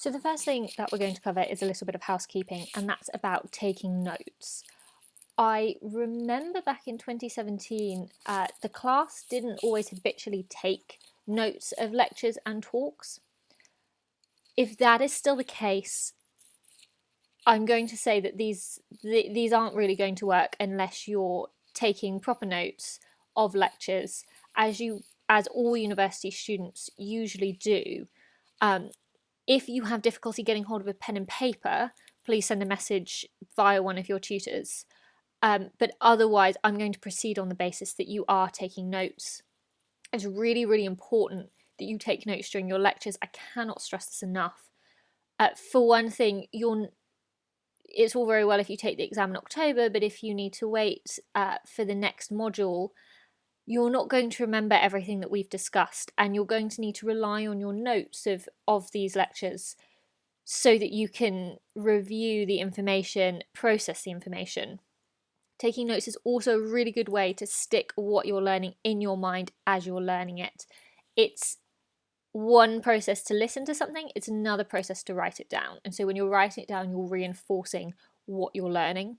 So the first thing that we're going to cover is a little bit of housekeeping, and that's about taking notes. I remember back in 2017, the class didn't always habitually take notes of lectures and talks. If that is still the case, I'm going to say that these aren't really going to work unless you're taking proper notes of lectures, as all university students usually do. If you have difficulty getting hold of a pen and paper, please send a message via one of your tutors. But otherwise, I'm going to proceed on the basis that you are taking notes. It's really, really important that you take notes during your lectures. I cannot stress this enough. For one thing, it's all very well if you take the exam in October, but if you need to wait for the next module, you're not going to remember everything that we've discussed, and you're going to need to rely on your notes of these lectures so that you can review the information, process the information. Taking notes is also a really good way to stick what you're learning in your mind as you're learning it. It's one process to listen to something, it's another process to write it down. And so when you're writing it down, you're reinforcing what you're learning.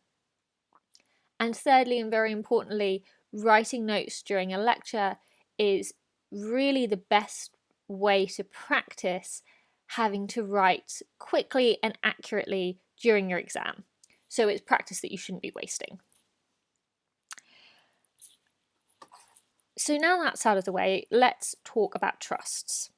And thirdly, and very importantly, writing notes during a lecture is really the best way to practice having to write quickly and accurately during your exam. So it's practice that you shouldn't be wasting. So now that's out of the way, let's talk about trusts.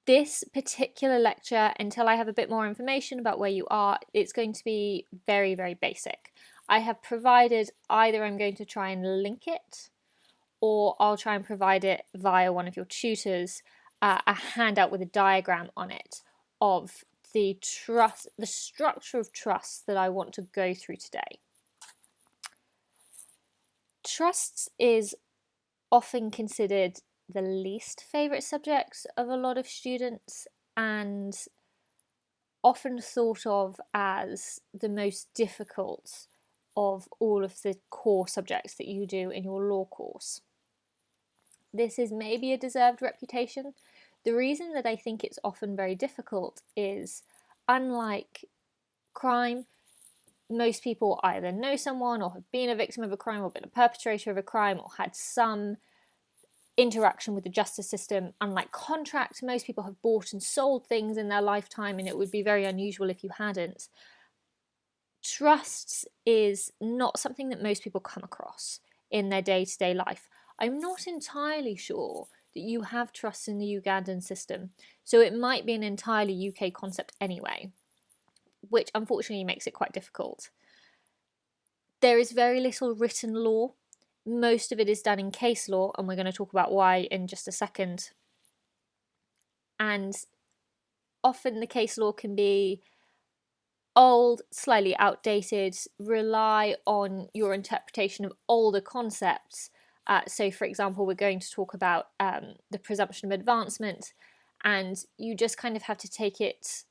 This particular lecture, until I have a bit more information about where you are, it's going to be very, very basic. I have provided, either I'm going to try and link it, or I'll try and provide it via one of your tutors, a handout with a diagram on it of the structure of trust that I want to go through today. Trusts is often considered the least favourite subject of a lot of students, and often thought of as the most difficult of all of the core subjects that you do in your law course. This is maybe a deserved reputation. The reason that I think it's often very difficult is, unlike crime, most people either know someone or have been a victim of a crime or been a perpetrator of a crime or had some interaction with the justice system. Unlike contract, most people have bought and sold things in their lifetime, and it would be very unusual if you hadn't. Trusts is not something that most people come across in their day-to-day life. I'm not entirely sure that you have trusts in the Ugandan system, so it might be an entirely UK concept anyway, which unfortunately makes it quite difficult. There is very little written law. Most of it is done in case law, and we're going to talk about why in just a second. And often the case law can be old, slightly outdated, rely on your interpretation of older concepts. So, for example, we're going to talk about the presumption of advancement, and you just kind of have to take it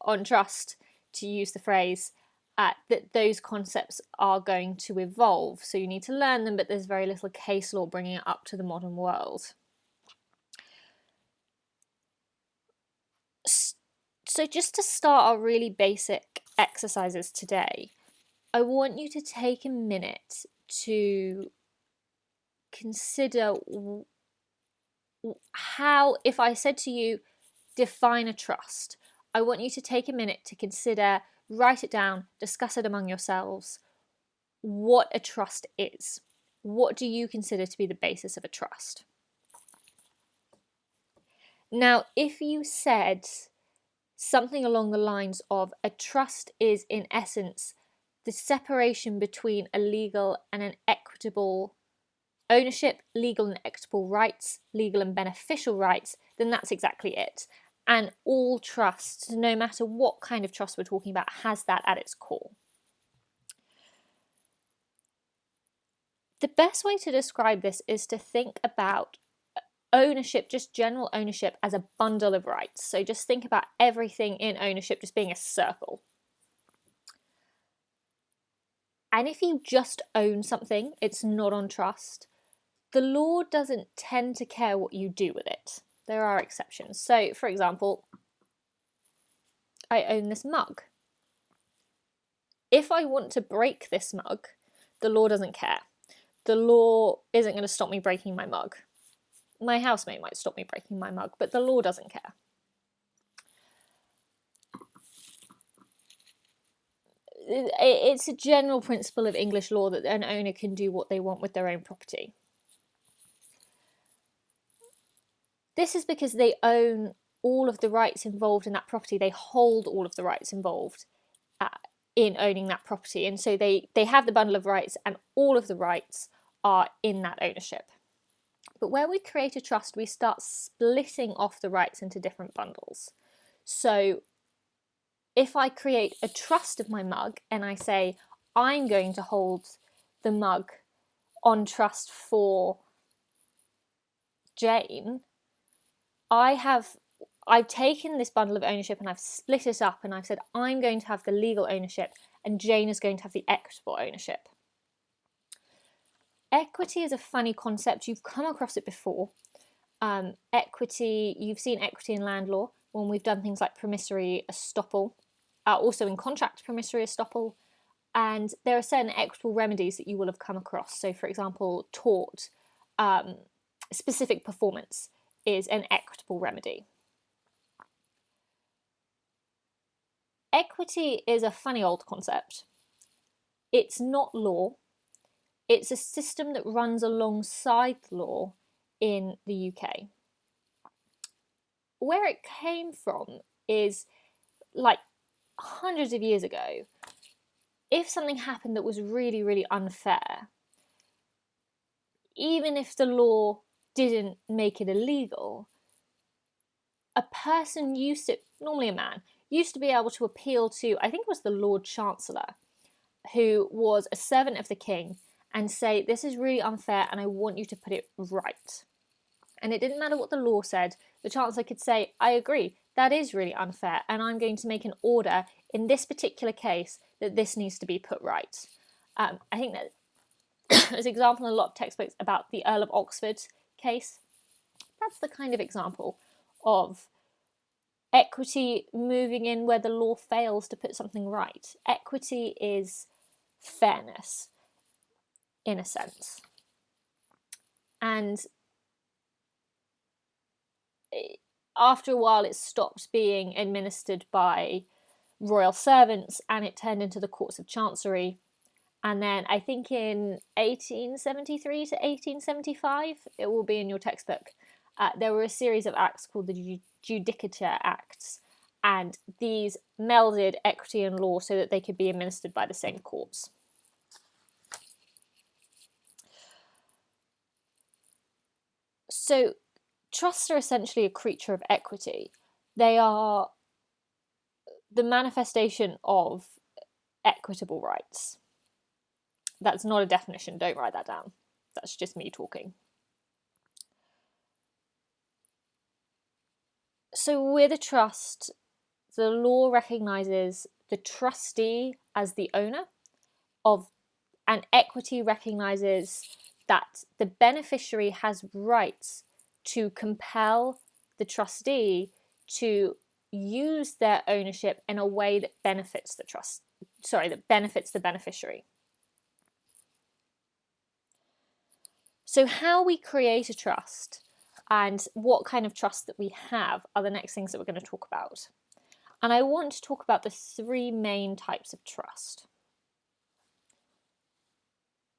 on trust, to use the phrase, that those concepts are going to evolve. So you need to learn them, but there's very little case law bringing it up to the modern world. So just to start our really basic exercises today, I want you to take a minute to consider how, if I said to you, define a trust, I want you to take a minute to consider, write it down, discuss it among yourselves, what a trust is. What do you consider to be the basis of a trust? Now, if you said something along the lines of, a trust is in essence the separation between a legal and an equitable ownership, legal and equitable rights, legal and beneficial rights, then that's exactly it. And all trusts, no matter what kind of trust we're talking about, has that at its core. The best way to describe this is to think about ownership, just general ownership, as a bundle of rights. So just think about everything in ownership just being a circle. And if you just own something, it's not on trust, the law doesn't tend to care what you do with it. There are exceptions. So, for example, I own this mug. If I want to break this mug, the law doesn't care. The law isn't going to stop me breaking my mug. My housemate might stop me breaking my mug, but the law doesn't care. It's a general principle of English law that an owner can do what they want with their own property. This is because they own all of the rights involved in that property. They hold all of the rights involved in owning that property. And so they have the bundle of rights, and all of the rights are in that ownership. But where we create a trust, we start splitting off the rights into different bundles. So if I create a trust of my mug and I say, I'm going to hold the mug on trust for Jane, I've taken this bundle of ownership and I've split it up, and I've said I'm going to have the legal ownership and Jane is going to have the equitable ownership. Equity is a funny concept. You've come across it before. Equity, you've seen equity in land law when we've done things like promissory estoppel, also in contract promissory estoppel, and there are certain equitable remedies that you will have come across. So, for example, tort, specific performance is an equitable remedy. Equity is a funny old concept. It's not law. It's a system that runs alongside the law in the UK. Where it came from is, like, hundreds of years ago, if something happened that was really, really unfair, even if the law didn't make it illegal, a person used to, normally a man, used to be able to appeal to, I think it was the Lord Chancellor, who was a servant of the king, and say, this is really unfair and I want you to put it right. And it didn't matter what the law said, the Chancellor could say, I agree, that is really unfair, and I'm going to make an order in this particular case that this needs to be put right. I think that there's an example in a lot of textbooks about the Earl of Oxford case. That's the kind of example of equity moving in where the law fails to put something right. Equity is fairness, in a sense. And after a while, it stopped being administered by royal servants and it turned into the courts of chancery. And then I think in 1873 to 1875, it will be in your textbook, there were a series of acts called the Judicature Acts, and these melded equity and law so that they could be administered by the same courts. So trusts are essentially a creature of equity. They are the manifestation of equitable rights. That's not a definition, don't write that down. That's just me talking. So with a trust, the law recognises the trustee as the owner of, and equity recognises that the beneficiary has rights to compel the trustee to use their ownership in a way that benefits that benefits the beneficiary. So how we create a trust and what kind of trust that we have are the next things that we're going to talk about. And I want to talk about the three main types of trust.